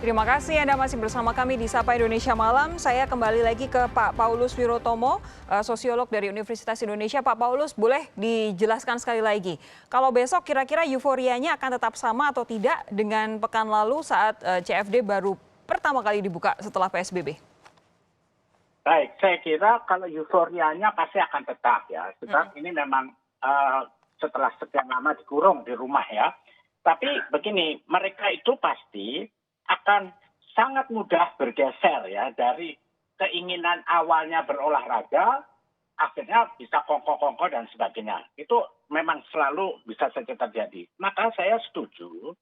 Terima kasih Anda masih bersama kami di Sapa Indonesia Malam. Saya kembali lagi ke Pak Paulus Wirotomo, sosiolog dari Universitas Indonesia. Pak Paulus, boleh dijelaskan sekali lagi, kalau besok kira-kira euforianya akan tetap sama atau tidak dengan pekan lalu saat CFD baru pertama kali dibuka setelah PSBB? Baik, saya kira kalau euforianya pasti akan tetap ya. Sebab ini memang setelah sekian lama dikurung di rumah ya. Tapi begini, mereka itu pasti akan sangat mudah bergeser ya dari keinginan awalnya berolahraga, akhirnya bisa kongko-kongko dan sebagainya. Itu memang selalu bisa saja terjadi. Maka saya setuju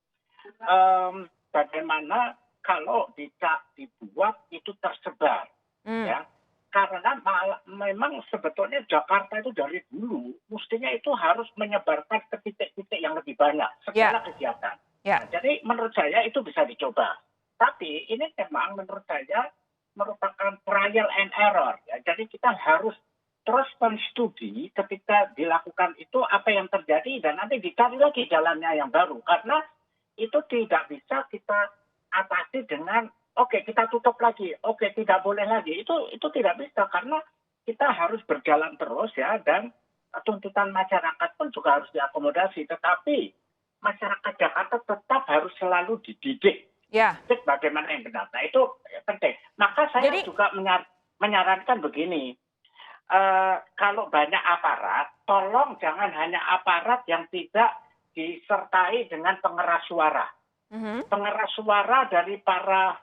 bagaimana kalau dibuat itu tersebar. Ya, karena memang sebetulnya Jakarta itu dari dulu mestinya itu harus menyebarkan ke titik-titik yang lebih banyak segala kegiatan. Nah, jadi menurut saya itu bisa dicoba. Tapi ini memang menurut saya merupakan trial and error. Ya. Jadi kita harus terus menstudi ketika dilakukan itu apa yang terjadi dan nanti dicari lagi jalannya yang baru. Karena itu tidak bisa kita atasi dengan oke, kita tutup lagi, oke, tidak boleh lagi. Itu tidak bisa karena kita harus berjalan terus ya dan tuntutan masyarakat pun juga harus diakomodasi. Tetapi masyarakat Jakarta tetap harus selalu dididik. Bagaimana yang benar. Nah itu penting. Maka saya juga menyarankan begini. Kalau banyak aparat, tolong jangan hanya aparat yang tidak disertai dengan pengeras suara. Pengeras suara dari para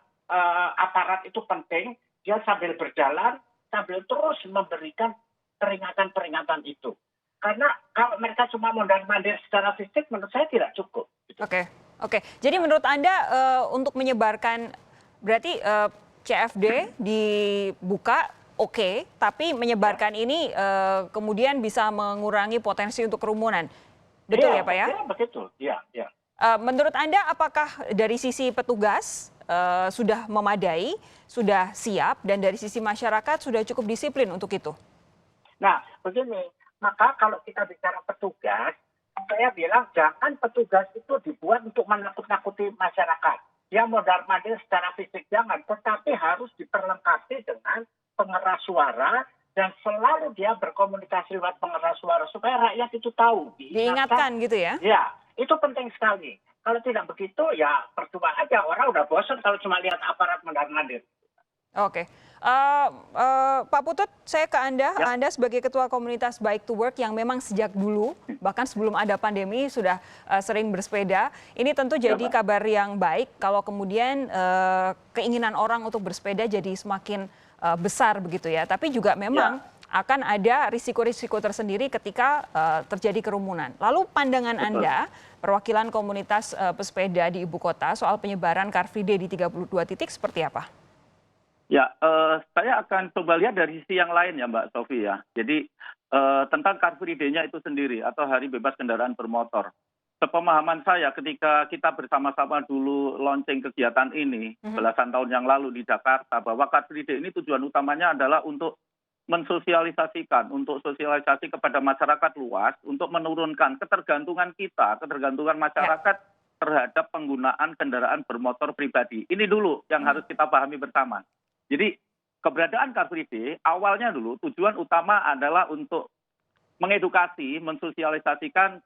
aparat itu penting, dia sambil berjalan, sambil terus memberikan peringatan-peringatan itu. Karena kalau mereka cuma mondar-mandir secara fisik, menurut saya tidak cukup. Oke. Jadi menurut Anda untuk menyebarkan, berarti CFD dibuka, oke, tapi menyebarkan ini kemudian bisa mengurangi potensi untuk kerumunan. Betul ya Pak ya? Iya, betul. Iya. Menurut Anda apakah dari sisi petugas sudah memadai, sudah siap, dan dari sisi masyarakat sudah cukup disiplin untuk itu? Nah, begini, maka kalau kita bicara petugas, saya bilang jangan petugas itu dibuat untuk menakut-nakuti masyarakat. Dia mondar-mandir secara fisik jangan, tetapi harus diperlengkapi dengan pengeras suara dan selalu dia berkomunikasi lewat pengeras suara supaya rakyat itu tahu. Diingatkan gitu ya? Ya, itu penting sekali. Kalau tidak begitu ya percuma aja, orang udah bosan kalau cuma lihat aparat mondar-mandir. Oke. Pak Putut, saya ke Anda. Anda sebagai Ketua Komunitas Bike to Work yang memang sejak dulu, bahkan sebelum ada pandemi, sudah sering bersepeda. Ini tentu jadi kabar yang baik kalau kemudian keinginan orang untuk bersepeda jadi semakin besar begitu ya. Tapi juga memang akan ada risiko-risiko tersendiri ketika terjadi kerumunan. Lalu pandangan Anda, perwakilan komunitas pesepeda di Ibu Kota soal penyebaran Car Free Day di 32 titik seperti apa? Ya, saya akan coba lihat dari sisi yang lain ya Mbak Sofi ya. Jadi tentang Car Free Day-nya itu sendiri atau Hari Bebas Kendaraan Bermotor. Sepemahaman saya ketika kita bersama-sama dulu launching kegiatan ini belasan tahun yang lalu di Jakarta, bahwa Car Free Day ini tujuan utamanya adalah untuk mensosialisasikan, untuk sosialisasi kepada masyarakat luas, untuk menurunkan ketergantungan masyarakat terhadap penggunaan kendaraan bermotor pribadi. Ini dulu yang harus kita pahami bersama. Jadi keberadaan Car Free Day awalnya dulu tujuan utama adalah untuk mengedukasi, mensosialisasikan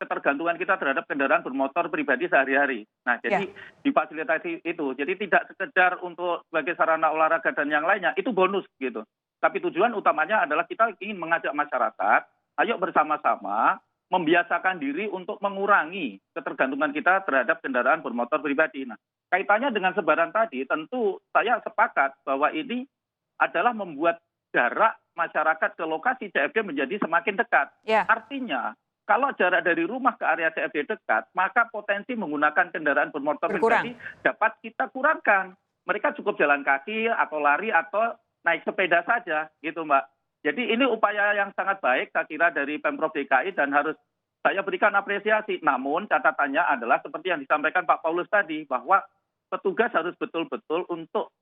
ketergantungan kita terhadap kendaraan bermotor pribadi sehari-hari. Nah, jadi difasilitasi itu. Jadi tidak sekedar untuk sebagai sarana olahraga dan yang lainnya, itu bonus gitu. Tapi tujuan utamanya adalah kita ingin mengajak masyarakat, ayo bersama-sama membiasakan diri untuk mengurangi ketergantungan kita terhadap kendaraan bermotor pribadi. Nah, kaitannya dengan sebaran tadi, tentu saya sepakat bahwa ini adalah membuat jarak masyarakat ke lokasi CFD menjadi semakin dekat. Artinya, kalau jarak dari rumah ke area CFD dekat, maka potensi menggunakan kendaraan bermotor pribadi dapat kita kurangkan. Mereka cukup jalan kaki atau lari atau naik sepeda saja, gitu Mbak. Jadi ini upaya yang sangat baik saya kira dari Pemprov DKI dan harus saya berikan apresiasi. Namun catatannya adalah seperti yang disampaikan Pak Paulus tadi, bahwa petugas harus betul-betul untuk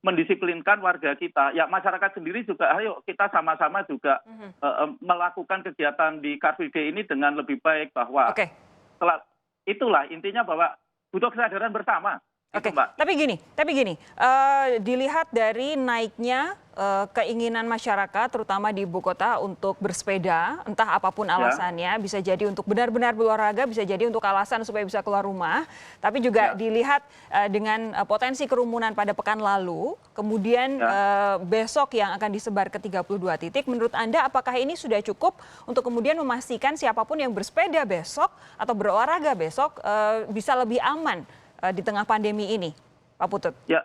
mendisiplinkan warga kita. Ya masyarakat sendiri juga, ayo kita sama-sama juga melakukan kegiatan di Car Free Day ini dengan lebih baik, bahwa itulah intinya bahwa butuh kesadaran bersama. Itu, Oke, Mbak. tapi gini, dilihat dari naiknya keinginan masyarakat, terutama di ibu kota untuk bersepeda, entah apapun Ya, alasannya, bisa jadi untuk benar-benar berolahraga, bisa jadi untuk alasan supaya bisa keluar rumah, tapi juga ya, dilihat dengan potensi kerumunan pada pekan lalu, kemudian ya. besok yang akan disebar ke 32 titik, menurut Anda apakah ini sudah cukup untuk kemudian memastikan siapapun yang bersepeda besok atau berolahraga besok bisa lebih aman di tengah pandemi ini, Pak Putut? Ya,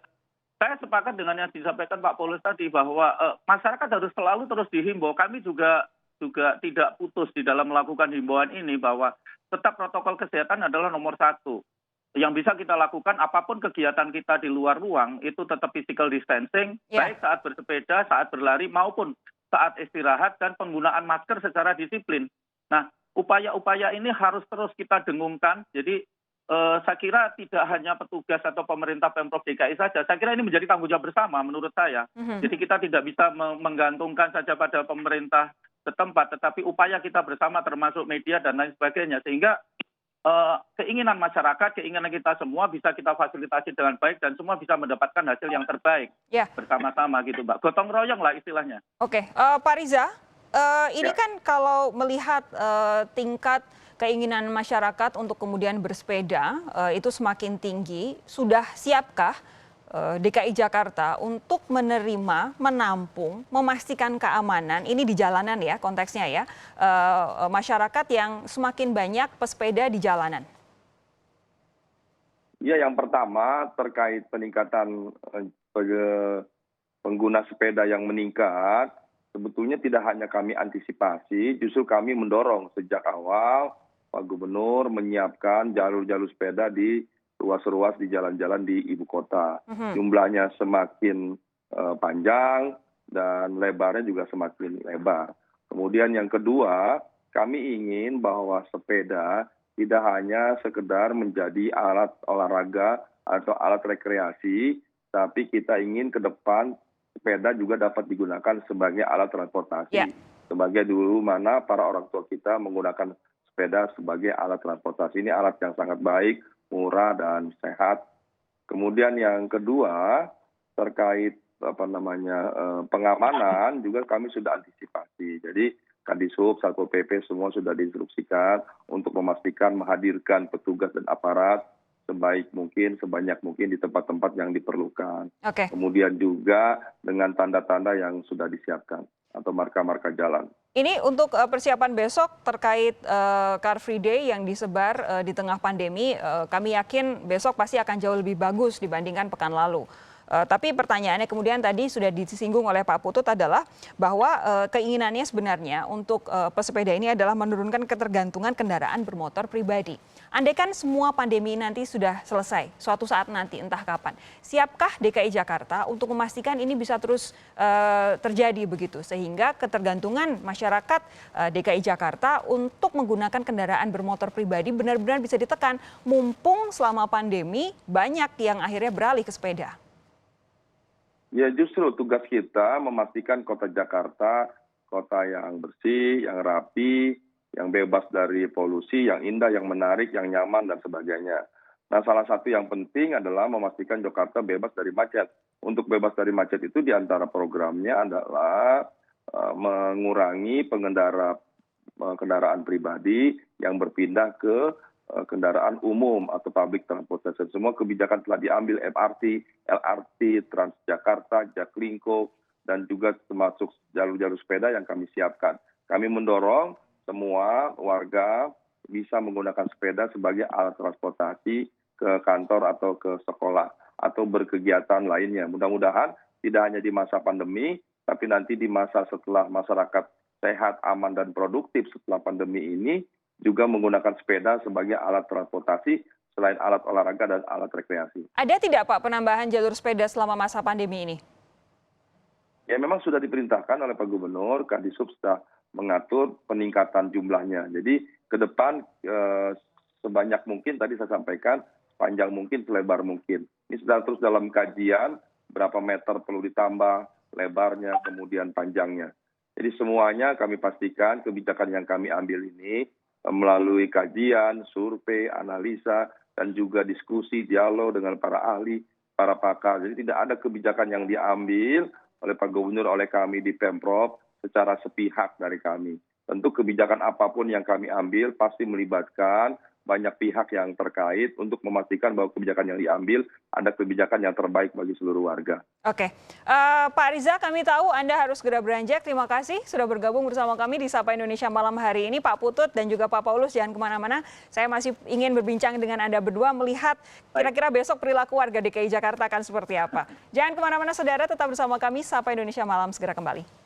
saya sepakat dengan yang disampaikan Pak Paulus tadi bahwa masyarakat harus selalu terus dihimbau. Kami juga tidak putus di dalam melakukan himbauan ini bahwa tetap protokol kesehatan adalah nomor satu. Yang bisa kita lakukan apapun kegiatan kita di luar ruang itu tetap physical distancing, Ya. baik saat bersepeda, saat berlari maupun saat istirahat dan penggunaan masker secara disiplin. Nah, upaya-upaya ini harus terus kita dengungkan. Jadi saya kira tidak hanya petugas atau pemerintah Pemprov DKI saja. Saya kira ini menjadi tanggung jawab bersama menurut saya. Mhm. Jadi kita tidak bisa menggantungkan saja pada pemerintah setempat, tetapi upaya kita bersama termasuk media dan lain sebagainya. Sehingga keinginan masyarakat, keinginan kita semua bisa kita fasilitasi dengan baik dan semua bisa mendapatkan hasil yang terbaik Ya. bersama-sama gitu, Mbak. Gotong royong lah istilahnya. Oke, Pak Riza, ini Ya. kan kalau melihat tingkat keinginan masyarakat untuk kemudian bersepeda itu semakin tinggi, sudah siapkah DKI Jakarta untuk menerima, menampung, memastikan keamanan, ini di jalanan ya konteksnya ya, masyarakat yang semakin banyak pesepeda di jalanan? Ya, yang pertama terkait peningkatan pengguna sepeda yang meningkat, sebetulnya tidak hanya kami antisipasi, justru kami mendorong sejak awal Pak Gubernur menyiapkan jalur-jalur sepeda di ruas-ruas di jalan-jalan di ibu kota. Jumlahnya semakin panjang dan lebarnya juga semakin lebar. Kemudian yang kedua, kami ingin bahwa sepeda tidak hanya sekedar menjadi alat olahraga atau alat rekreasi, tapi kita ingin ke depan sepeda juga dapat digunakan sebagai alat transportasi. Ya. Sebagai dulu mana para orang tua kita menggunakan sepeda sebagai alat transportasi. Ini alat yang sangat baik, murah dan sehat. Kemudian yang kedua terkait pengamanan juga kami sudah antisipasi. Jadi Kadisub, Satpol PP semua sudah diinstruksikan untuk memastikan menghadirkan petugas dan aparat sebaik mungkin, sebanyak mungkin di tempat-tempat yang diperlukan. Oke. Kemudian juga dengan tanda-tanda yang sudah disiapkan atau marka-marka jalan. Ini untuk persiapan besok terkait Car Free Day yang disebar di tengah pandemi, kami yakin besok pasti akan jauh lebih bagus dibandingkan pekan lalu. Tapi pertanyaannya kemudian tadi sudah disinggung oleh Pak Putut adalah bahwa keinginannya sebenarnya untuk pesepeda ini adalah menurunkan ketergantungan kendaraan bermotor pribadi. Andaikan semua pandemi nanti sudah selesai, suatu saat nanti entah kapan, siapkah DKI Jakarta untuk memastikan ini bisa terus terjadi begitu sehingga ketergantungan masyarakat DKI Jakarta untuk menggunakan kendaraan bermotor pribadi benar-benar bisa ditekan, mumpung selama pandemi banyak yang akhirnya beralih ke sepeda. Ya, justru tugas kita memastikan kota Jakarta kota yang bersih, yang rapi, yang bebas dari polusi, yang indah, yang menarik, yang nyaman dan sebagainya. Nah, salah satu yang penting adalah memastikan Jakarta bebas dari macet. Untuk bebas dari macet itu di antara programnya adalah mengurangi kendaraan pribadi yang berpindah ke kendaraan umum atau public transportation. Semua kebijakan telah diambil MRT, LRT, Transjakarta, Jaklingko, dan juga termasuk jalur-jalur sepeda yang kami siapkan. Kami mendorong semua warga bisa menggunakan sepeda sebagai alat transportasi ke kantor atau ke sekolah atau berkegiatan lainnya. Mudah-mudahan tidak hanya di masa pandemi, tapi nanti di masa setelah masyarakat sehat, aman, dan produktif setelah pandemi ini, juga menggunakan sepeda sebagai alat transportasi selain alat olahraga dan alat rekreasi. Ada tidak Pak penambahan jalur sepeda selama masa pandemi ini? Ya, memang sudah diperintahkan oleh Pak Gubernur, Kadisub sudah mengatur peningkatan jumlahnya. Jadi ke depan sebanyak mungkin tadi saya sampaikan, panjang mungkin, selebar mungkin. Ini sudah terus dalam kajian berapa meter perlu ditambah, lebarnya, kemudian panjangnya. Jadi semuanya kami pastikan kebijakan yang kami ambil ini melalui kajian, survei, analisa, dan juga diskusi, dialog dengan para ahli, para pakar. Jadi tidak ada kebijakan yang diambil oleh Pak Gubernur, oleh kami di Pemprov secara sepihak dari kami. Tentu kebijakan apapun yang kami ambil pasti melibatkan banyak pihak yang terkait untuk memastikan bahwa kebijakan yang diambil ada kebijakan yang terbaik bagi seluruh warga. Oke, Pak Riza, kami tahu Anda harus segera beranjak. Terima kasih sudah bergabung bersama kami di Sapa Indonesia malam hari ini. Pak Putut dan juga Pak Paulus, jangan kemana-mana. Saya masih ingin berbincang dengan Anda berdua melihat kira-kira besok perilaku warga DKI Jakarta akan seperti apa. Jangan kemana-mana, saudara, tetap bersama kami. Sapa Indonesia malam segera kembali.